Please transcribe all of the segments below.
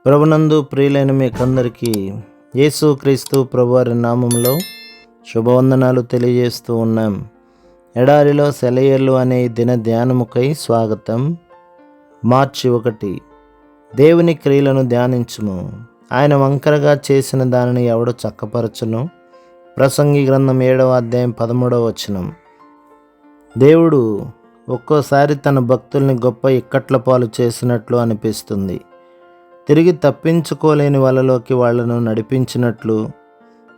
ప్రభునందు ప్రియులైన మీకందరికీ యేసుక్రీస్తు ప్రభువారి నామంలో శుభవందనాలు తెలియజేస్తూ ఉన్నాం. ఎడారిలో సెలయేర్లు అనే దిన ధ్యానముకై స్వాగతం. మార్చి 1. దేవుని క్రియలను ధ్యానించుము. ఆయన వంకరగా చేసిన దానిని ఎవడు చక్కపరచును? ప్రసంగి గ్రంథం 7వ అధ్యాయం 13వ వచనం. దేవుడు ఒక్కోసారి తన భక్తుల్ని గొప్ప ఇక్కట్ల పాలు చేసినట్లు అనిపిస్తుంది. తిరిగి తప్పించుకోలేని వలలోకి వాళ్లను నడిపించినట్లు,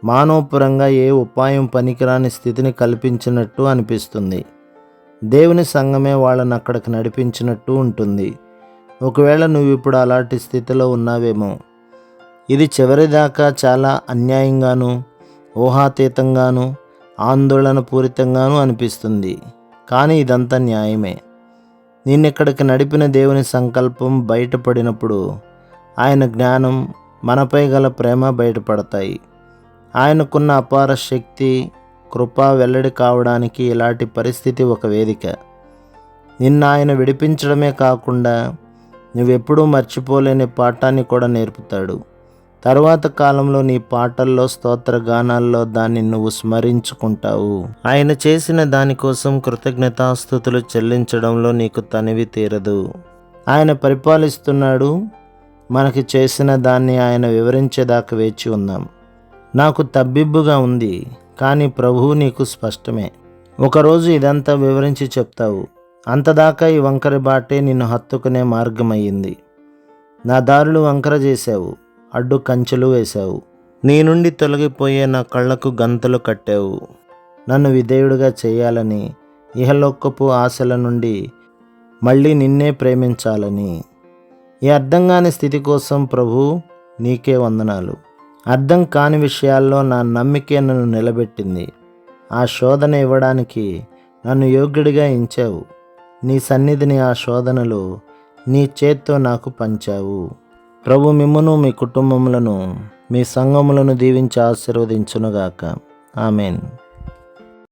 మానవపరంగా ఏ ఉపాయం పనికిరాని స్థితిని కల్పించినట్టు అనిపిస్తుంది. దేవుని సంఘమే వాళ్ళను అక్కడికి నడిపించినట్టు ఉంటుంది. ఒకవేళ నువ్వు ఇప్పుడు అలాంటి స్థితిలో ఉన్నావేమో. ఇది చివరిదాకా చాలా అన్యాయంగాను, ఊహాతీతంగాను, ఆందోళన పూరితంగాను అనిపిస్తుంది. కానీ ఇదంతా న్యాయమే. నిన్నిక్కడికి నడిపిన దేవుని సంకల్పం బయటపడినప్పుడు ఆయన జ్ఞానం, మనపై గల ప్రేమ బయటపడతాయి. ఆయనకున్న అపార శక్తి, కృప వెల్లడి కావడానికి ఇలాంటి పరిస్థితి ఒక వేదిక. నిన్ను ఆయన విడిపించడమే కాకుండా నువ్వెప్పుడూ మర్చిపోలేని పాఠాన్ని కూడా నేర్పుతాడు. తరువాత కాలంలో నీ పాటల్లో, స్తోత్ర గానాల్లో దాన్ని నువ్వు స్మరించుకుంటావు. ఆయన చేసిన దానికోసం కృతజ్ఞతాస్తుతులు చెల్లించడంలో నీకు తనివి తీరదు. ఆయన పరిపాలిస్తున్నాడు. మనకి చేసిన దాన్ని ఆయన వివరించేదాకా వేచి ఉందాం. నాకు తబ్బిబ్బుగా ఉంది, కానీ ప్రభువు నీకు స్పష్టమే. ఒకరోజు ఇదంతా వివరించి చెప్తావు. అంతదాకా ఈ వంకర బాటే నిన్ను హత్తుకునే మార్గమయ్యింది. నా దారులు వంకర చేశావు, అడ్డు కంచెలు వేశావు. నీ నుండి తొలగిపోయే నా కళ్ళకు గంతలు కట్టావు. నన్ను విధేయుడిగా చేయాలని, ఇహలోకపు ఆశల నుండి మళ్ళీ నిన్నే ప్రేమించాలని. ఈ అర్థం కాని స్థితి కోసం ప్రభు నీకే వందనాలు. అర్థం కాని విషయాల్లో నా నమ్మికే నన్ను నిలబెట్టింది. ఆ శోధన ఇవ్వడానికి నన్ను యోగ్యుడిగా ఎంచావు. నీ సన్నిధిని ఆ శోధనలో నీ చేత్తో నాకు పంచావు. ప్రభు మిమ్మును, మీ కుటుంబములను, మీ సంఘములను దీవించి ఆశీర్వదించునుగాక. ఆమెన్.